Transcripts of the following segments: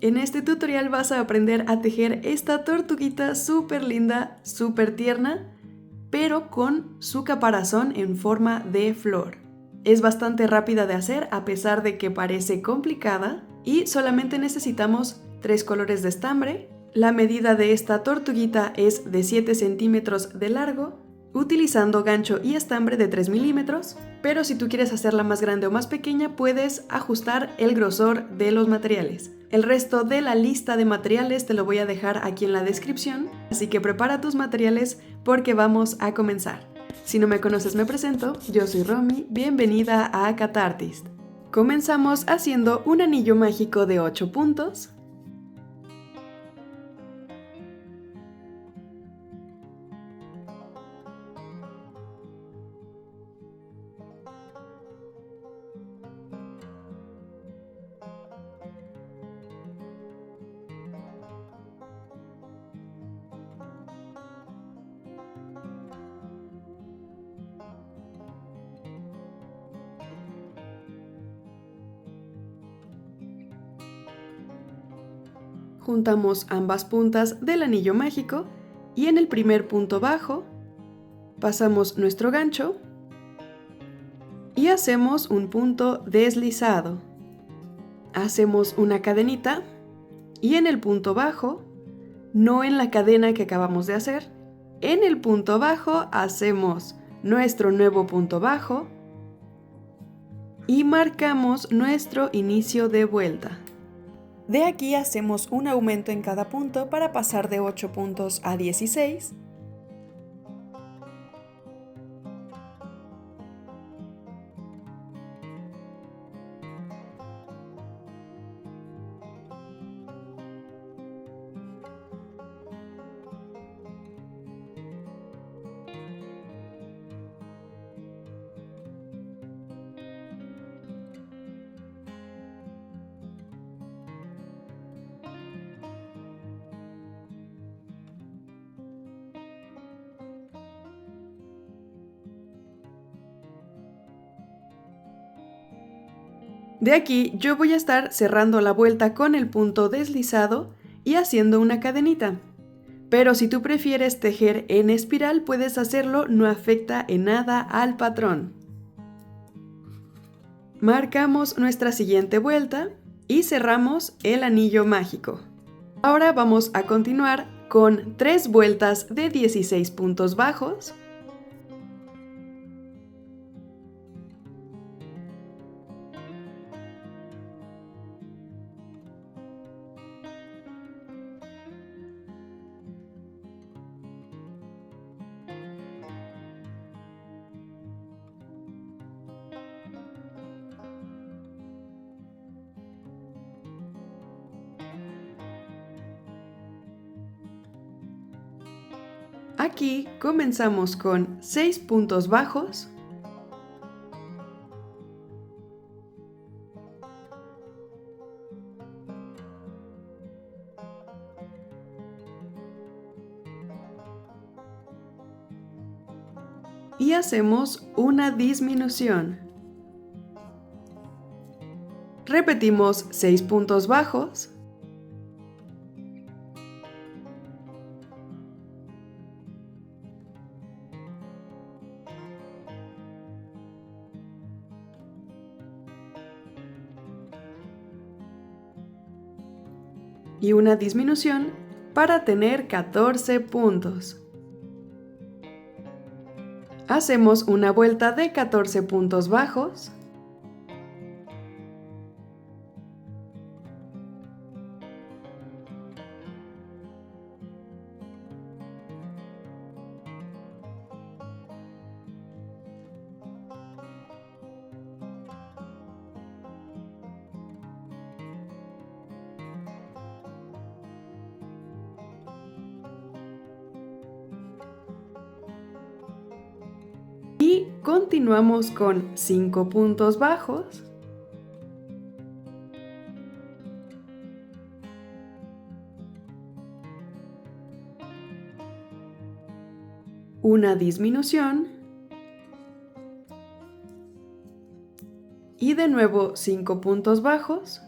En este tutorial vas a aprender a tejer esta tortuguita súper linda, súper tierna, pero con su caparazón en forma de flor. Es bastante rápida de hacer a pesar de que parece complicada y solamente necesitamos 3 colores de estambre. La medida de esta tortuguita es de 7 centímetros de largo, utilizando gancho y estambre de 3 milímetros, pero si tú quieres hacerla más grande o más pequeña puedes ajustar el grosor de los materiales. El resto de la lista de materiales te lo voy a dejar aquí en la descripción, así que prepara tus materiales porque vamos a comenzar. Si no me conoces me presento, yo soy Romy, bienvenida a Catartist. Comenzamos haciendo un anillo mágico de 8 puntos. Juntamos ambas puntas del anillo mágico y en el primer punto bajo pasamos nuestro gancho y hacemos un punto deslizado. Hacemos una cadenita y en el punto bajo, no en la cadena que acabamos de hacer, en el punto bajo hacemos nuestro nuevo punto bajo y marcamos nuestro inicio de vuelta. De aquí hacemos un aumento en cada punto para pasar de 8 puntos a 16. De aquí yo voy a estar cerrando la vuelta con el punto deslizado y haciendo una cadenita. Pero si tú prefieres tejer en espiral puedes hacerlo, no afecta en nada al patrón. Marcamos nuestra siguiente vuelta y cerramos el anillo mágico. Ahora vamos a continuar con 3 vueltas de 16 puntos bajos. Aquí comenzamos con 6 puntos bajos. Y hacemos una disminución. Repetimos 6 puntos bajos. Y una disminución para tener 14 puntos. Hacemos una vuelta de 14 puntos bajos. Y continuamos con 5 puntos bajos. Una disminución. Y de nuevo 5 puntos bajos.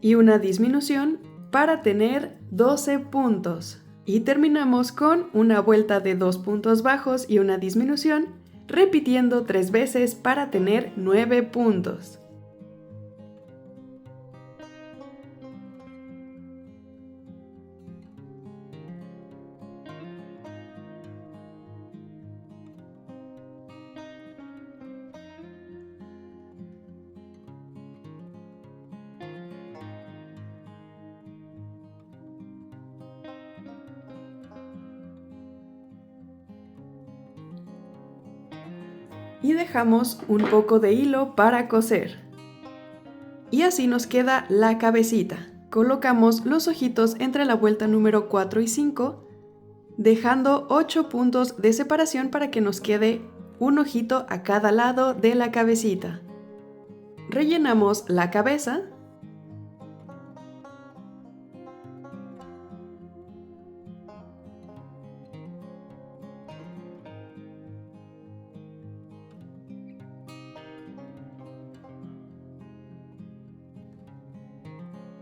y una disminución para tener 12 puntos. Y terminamos con una vuelta de 2 puntos bajos y una disminución, repitiendo 3 veces para tener 9 puntos. Y dejamos un poco de hilo para coser. Y así nos queda la cabecita. Colocamos los ojitos entre la vuelta número 4 y 5, dejando 8 puntos de separación para que nos quede un ojito a cada lado de la cabecita. Rellenamos la cabeza.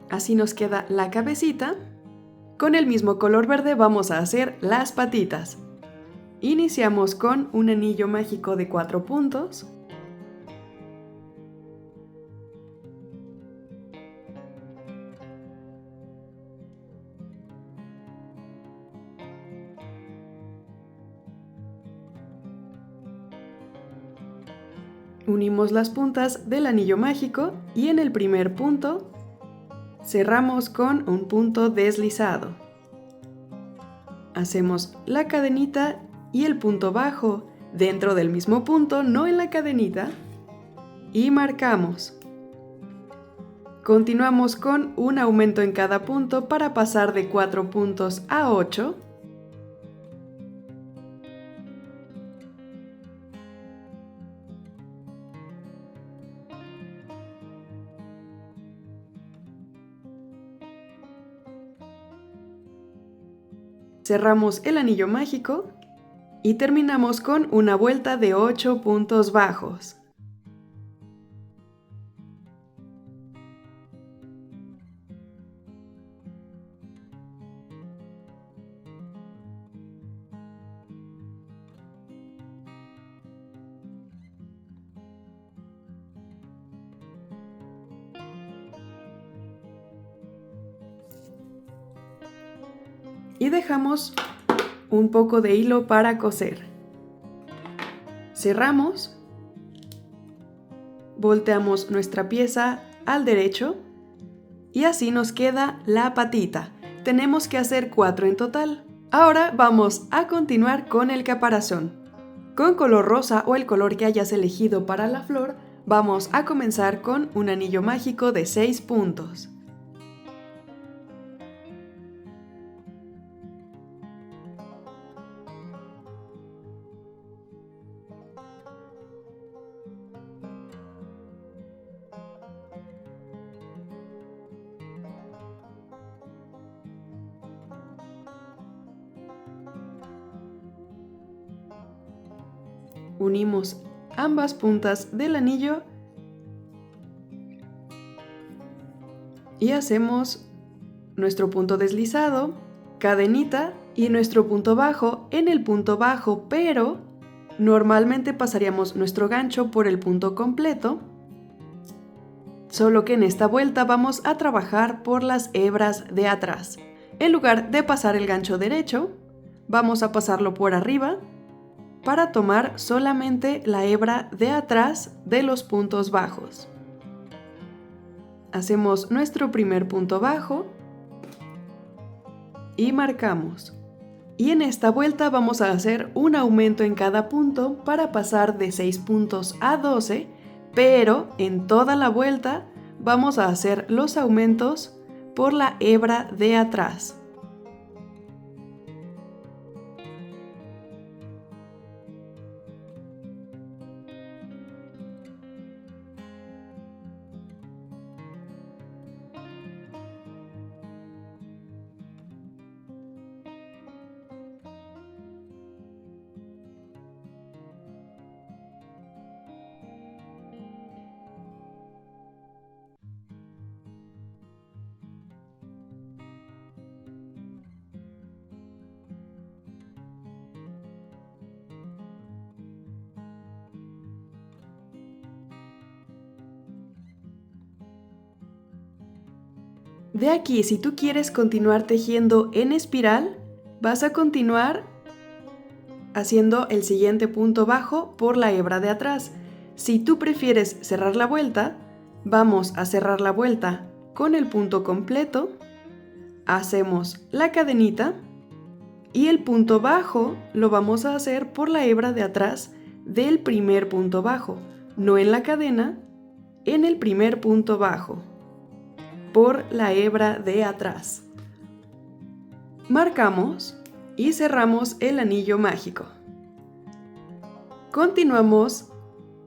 Así nos queda la cabecita. Con el mismo color verde vamos a hacer las patitas. Iniciamos con un anillo mágico de 4 puntos. Unimos las puntas del anillo mágico y en el primer punto cerramos con un punto deslizado. Hacemos la cadenita y el punto bajo dentro del mismo punto, no en la cadenita, y marcamos. Continuamos con un aumento en cada punto para pasar de 4 puntos a 8. Cerramos el anillo mágico y terminamos con una vuelta de 8 puntos bajos. Y dejamos un poco de hilo para coser. Cerramos, volteamos nuestra pieza al derecho y así nos queda la patita. Tenemos que hacer 4 en total. Ahora vamos a continuar con el caparazón. Con color rosa o el color que hayas elegido para la flor, vamos a comenzar con un anillo mágico de 6 puntos. Unimos ambas puntas del anillo y hacemos nuestro punto deslizado, cadenita y nuestro punto bajo en el punto bajo, pero normalmente pasaríamos nuestro gancho por el punto completo, solo que en esta vuelta vamos a trabajar por las hebras de atrás. En lugar de pasar el gancho derecho, vamos a pasarlo por arriba para tomar solamente la hebra de atrás de los puntos bajos. Hacemos nuestro primer punto bajo y marcamos. Y en esta vuelta vamos a hacer un aumento en cada punto para pasar de 6 puntos a 12, pero en toda la vuelta vamos a hacer los aumentos por la hebra de atrás. De aquí, si tú quieres continuar tejiendo en espiral, vas a continuar haciendo el siguiente punto bajo por la hebra de atrás. Si tú prefieres cerrar la vuelta, vamos a cerrar la vuelta con el punto completo, hacemos la cadenita y el punto bajo lo vamos a hacer por la hebra de atrás del primer punto bajo, no en la cadena, en el primer punto bajo, por la hebra de atrás. Marcamos y cerramos el anillo mágico. Continuamos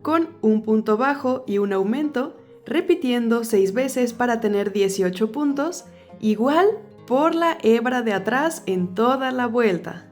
con un punto bajo y un aumento, repitiendo 6 veces para tener 18 puntos, igual por la hebra de atrás en toda la vuelta.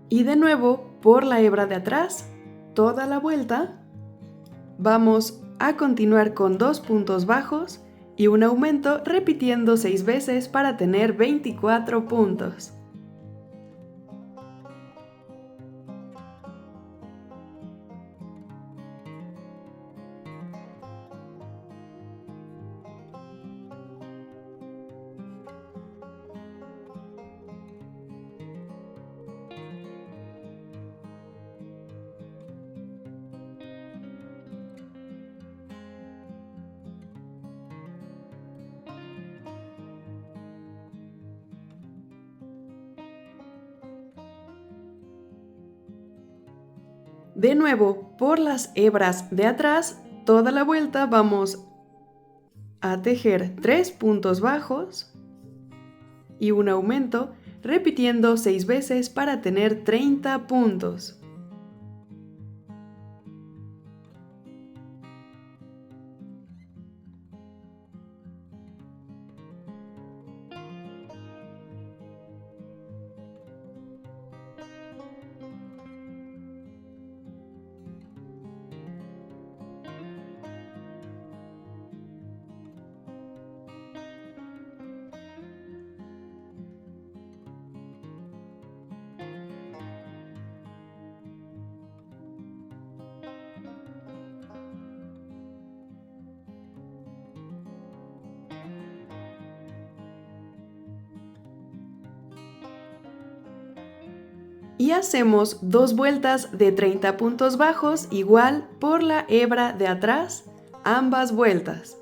Y de nuevo, por la hebra de atrás, toda la vuelta, vamos a continuar con 2 puntos bajos y un aumento repitiendo 6 veces para tener 24 puntos. De nuevo, por las hebras de atrás, toda la vuelta vamos a tejer 3 puntos bajos y un aumento, repitiendo 6 veces para tener 30 puntos. Y hacemos 2 vueltas de 30 puntos bajos igual por la hebra de atrás, ambas vueltas.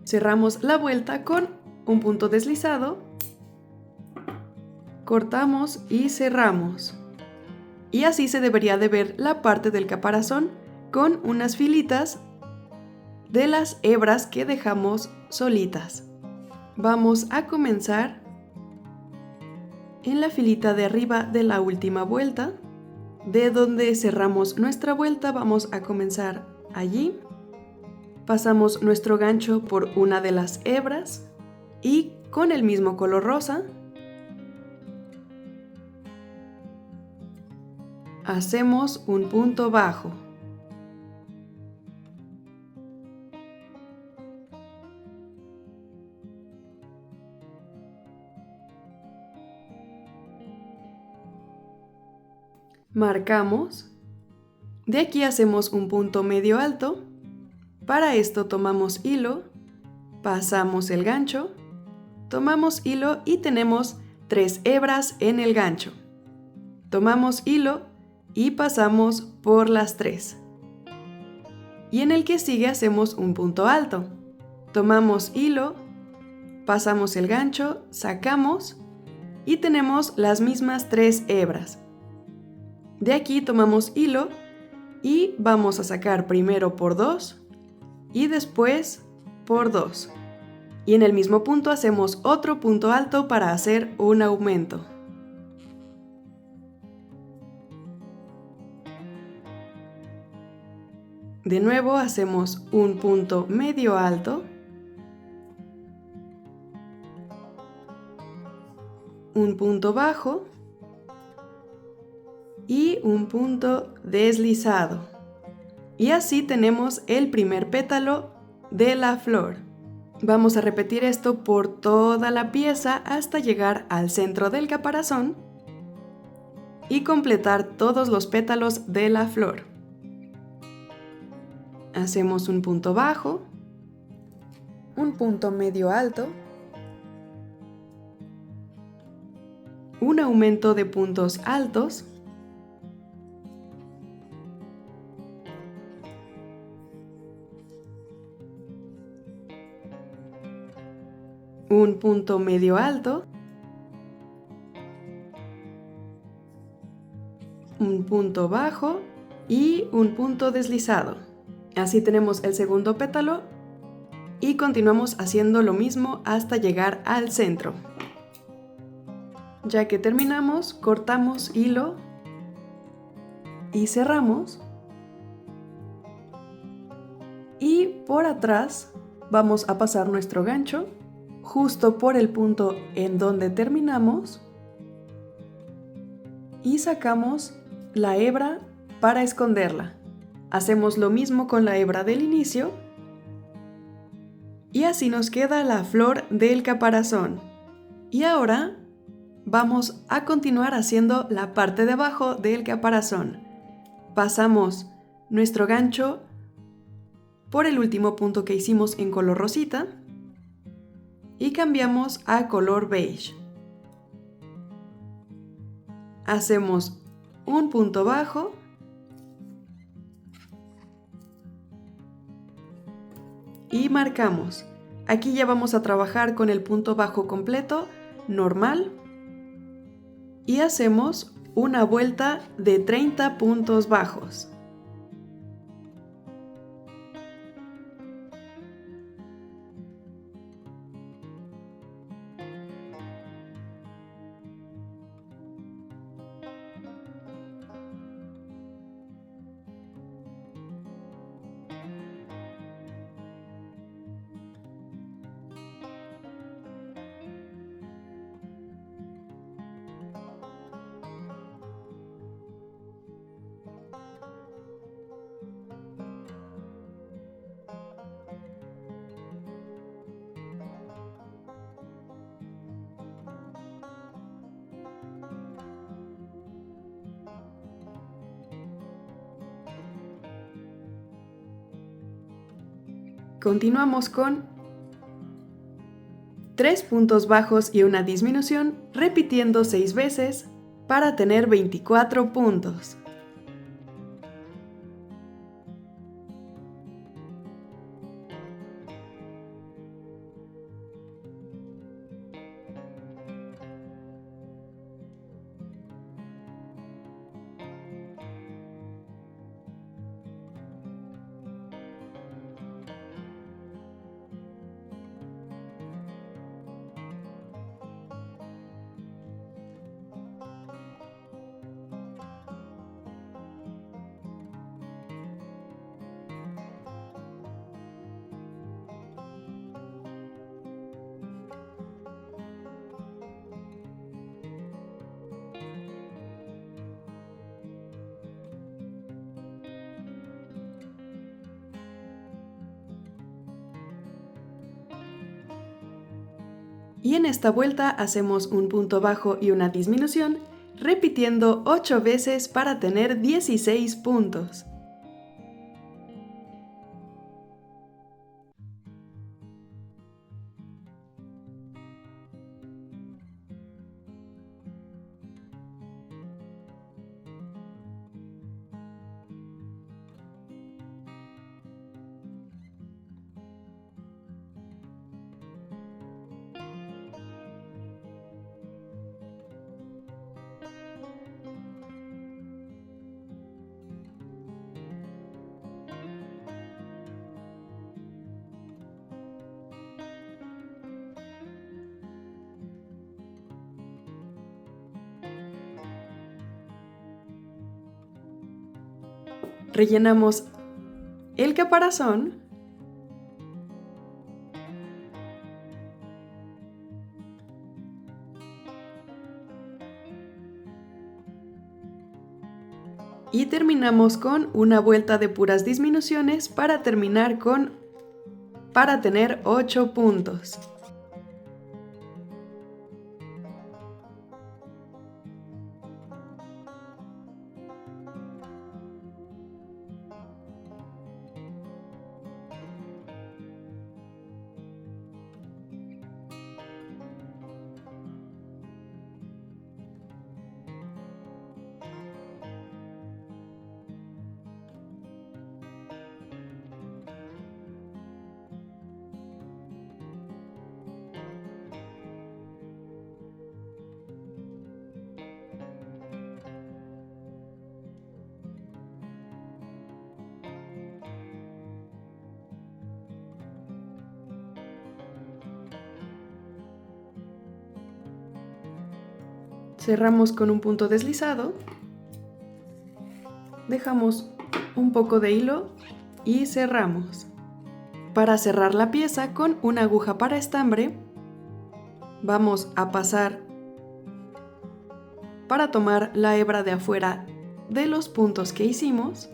Cerramos la vuelta con un punto deslizado, cortamos y cerramos. Y así se debería de ver la parte del caparazón con unas filitas de las hebras que dejamos solitas. Vamos a comenzar en la filita de arriba de la última vuelta. De donde cerramos nuestra vuelta vamos a comenzar allí. Pasamos nuestro gancho por una de las hebras y con el mismo color rosa hacemos un punto bajo. Marcamos. De aquí hacemos un punto medio alto. Para esto tomamos hilo, pasamos el gancho, tomamos hilo y tenemos 3 hebras en el gancho. Tomamos hilo y pasamos por las 3. Y en el que sigue hacemos un punto alto. Tomamos hilo, pasamos el gancho, sacamos y tenemos las mismas 3 hebras. De aquí tomamos hilo y vamos a sacar primero por 2 y después por 2. Y en el mismo punto hacemos otro punto alto para hacer un aumento. De nuevo hacemos un punto medio alto, un punto bajo y un punto deslizado. Y así tenemos el primer pétalo de la flor. Vamos a repetir esto por toda la pieza hasta llegar al centro del caparazón y completar todos los pétalos de la flor. Hacemos un punto bajo, un punto medio alto, un aumento de puntos altos, un punto medio alto, un punto bajo y un punto deslizado. Así tenemos el segundo pétalo y continuamos haciendo lo mismo hasta llegar al centro. Ya que terminamos, cortamos hilo y cerramos. Y por atrás vamos a pasar nuestro gancho justo por el punto en donde terminamos y sacamos la hebra para esconderla. Hacemos lo mismo con la hebra del inicio y así nos queda la flor del caparazón. Y ahora vamos a continuar haciendo la parte de abajo del caparazón. Pasamos nuestro gancho por el último punto que hicimos en color rosita y cambiamos a color beige. Hacemos un punto bajo y marcamos. Aquí ya vamos a trabajar con el punto bajo completo, normal, y hacemos una vuelta de 30 puntos bajos. Continuamos con 3 puntos bajos y una disminución, repitiendo 6 veces para tener 24 puntos. Y en esta vuelta hacemos un punto bajo y una disminución, repitiendo 8 veces para tener 16 puntos. rellenamos el caparazón y terminamos con una vuelta de puras disminuciones para tener 8 puntos. Cerramos con un punto deslizado, dejamos un poco de hilo y cerramos. Para cerrar la pieza con una aguja para estambre, vamos a pasar para tomar la hebra de afuera de los puntos que hicimos.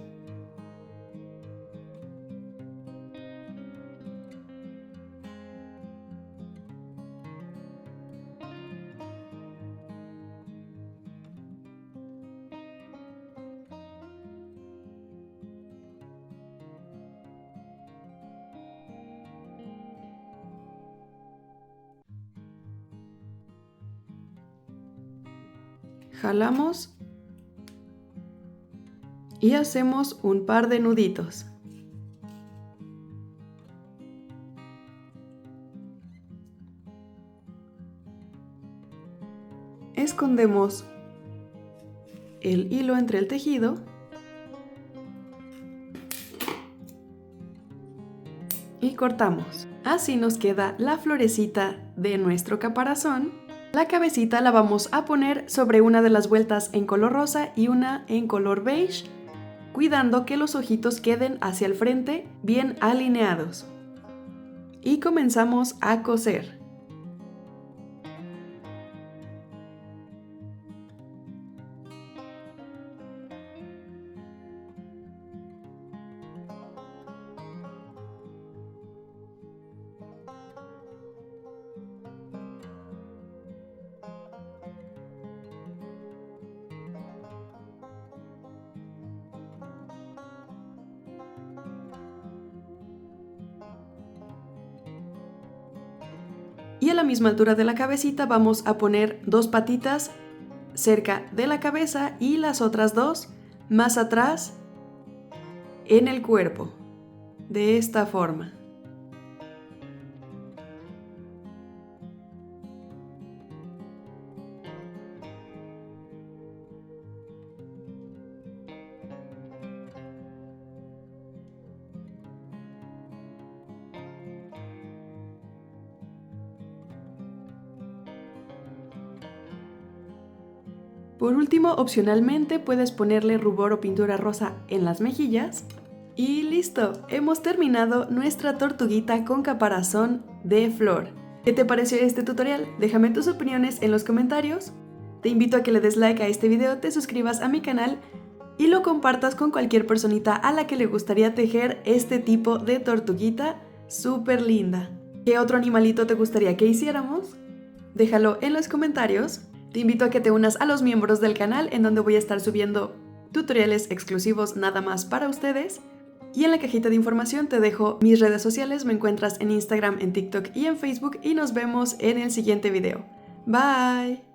Jalamos y hacemos un par de nuditos. Escondemos el hilo entre el tejido y cortamos. Así nos queda la florecita de nuestro caparazón. La cabecita la vamos a poner sobre una de las vueltas en color rosa y una en color beige, cuidando que los ojitos queden hacia el frente bien alineados. Y comenzamos a coser. Y a la misma altura de la cabecita vamos a poner 2 patitas cerca de la cabeza y las otras 2 más atrás en el cuerpo, de esta forma. Por último, opcionalmente puedes ponerle rubor o pintura rosa en las mejillas. Y listo, hemos terminado nuestra tortuguita con caparazón de flor. ¿Qué te pareció este tutorial? Déjame tus opiniones en los comentarios. Te invito a que le des like a este video, te suscribas a mi canal y lo compartas con cualquier personita a la que le gustaría tejer este tipo de tortuguita súper linda. ¿Qué otro animalito te gustaría que hiciéramos? Déjalo en los comentarios. Te invito a que te unas a los miembros del canal, en donde voy a estar subiendo tutoriales exclusivos nada más para ustedes. Y en la cajita de información te dejo mis redes sociales, me encuentras en Instagram, en TikTok y en Facebook, y nos vemos en el siguiente video. Bye.